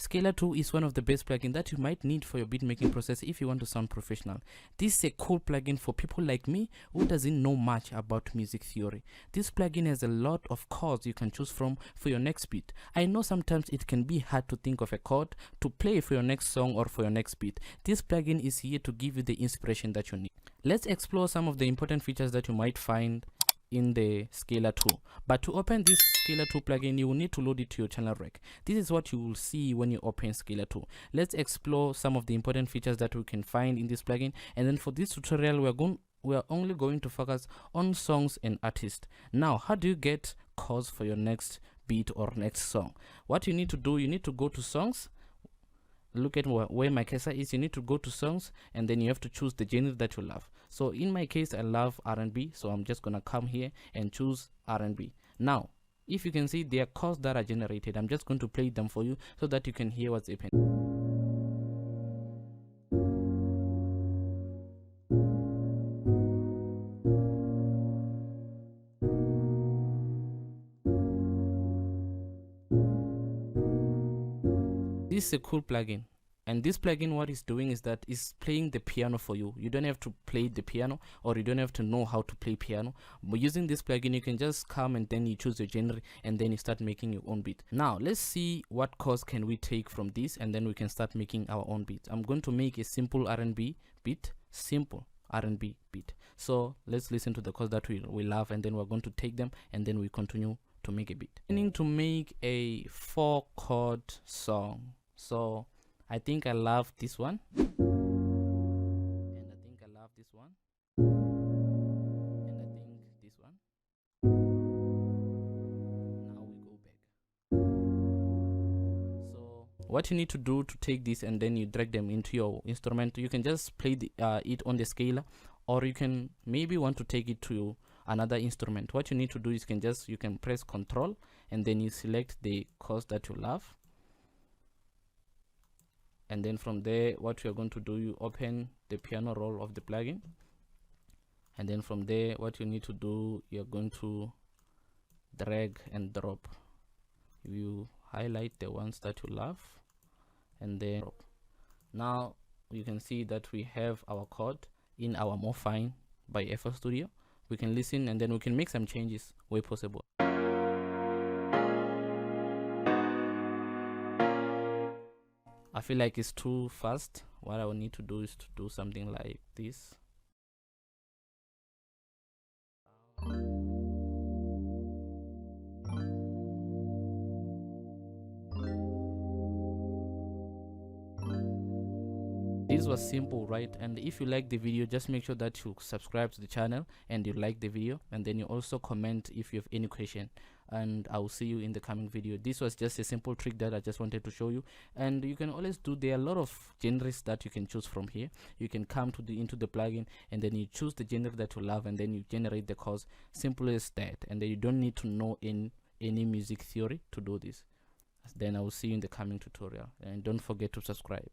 Scalar 2 is one of the best plugins that you might need for your beat making process if you want to sound professional. This is a cool plugin for people like me who doesn't know much about music theory. This plugin has a lot of chords you can choose from for your next beat. I know sometimes it can be hard to think of a chord to play for your next song or for your next beat. This plugin is here to give you the inspiration that you need. Let's explore some of the important features that you might find in the Scalar 2. But to open this Scalar 2 plugin, you will need to load it to your channel rec. This is what you will see when you open Scalar 2. Let's explore some of the important features that we can find in this plugin, and then for this tutorial we are only going to focus on songs and artists. Now, how do you get chords for your next beat or next song? What you need to do, you need to go to songs. Look at where my cursor is. You need to go to songs, and then you have to choose the genre that you love. So in my case, I love R&B, so I'm just gonna come here and choose R&B. Now, if you can see, there are chords that are generated. I'm just going to play them for you so that you can hear what's happening. This is a cool plugin, and this plugin, what it's doing is that it's playing the piano for you. You don't have to play the piano, or you don't have to know how to play piano. But using this plugin, you can just come and then you choose your genre, and then you start making your own beat. Now let's see what chords can we take from this, and then we can start making our own beat. I'm going to make a simple R&B beat, simple R&B beat. So let's listen to the chords that we love, and then we're going to take them, and then we continue to make a beat. I'm going to make a 4-chord song. So I think I love this one, and I think I love this one, and I think this one. Now we go back. So what you need to do to take this and then you drag them into your instrument, you can just play it on the scalar, or you can maybe want to take it to another instrument. What you need to do is you can press Control, and then you select the chords that you love. And then from there, what you're going to do, you open the piano roll of the plugin, and then from there, what you need to do, you're going to drag and drop. You highlight the ones that you love, and then drop. Now you can see that we have our chord in our Morphine by FL Studio. We can listen, and then we can make some changes where possible. I feel like it's too fast. What I will need to do is to do something like this. This was simple, right? And if you like the video, just make sure that you subscribe to the channel and you like the video, and then you also comment if you have any question, and I will see you in the coming video. This was just a simple trick that I just wanted to show you, and you can always do, there are a lot of genres that you can choose from here. You can come to into the plugin, and then you choose the genre that you love, and then you generate the chords. Simple as that, and then you don't need to know any music theory to do this. Then I will see you in the coming tutorial, and don't forget to subscribe.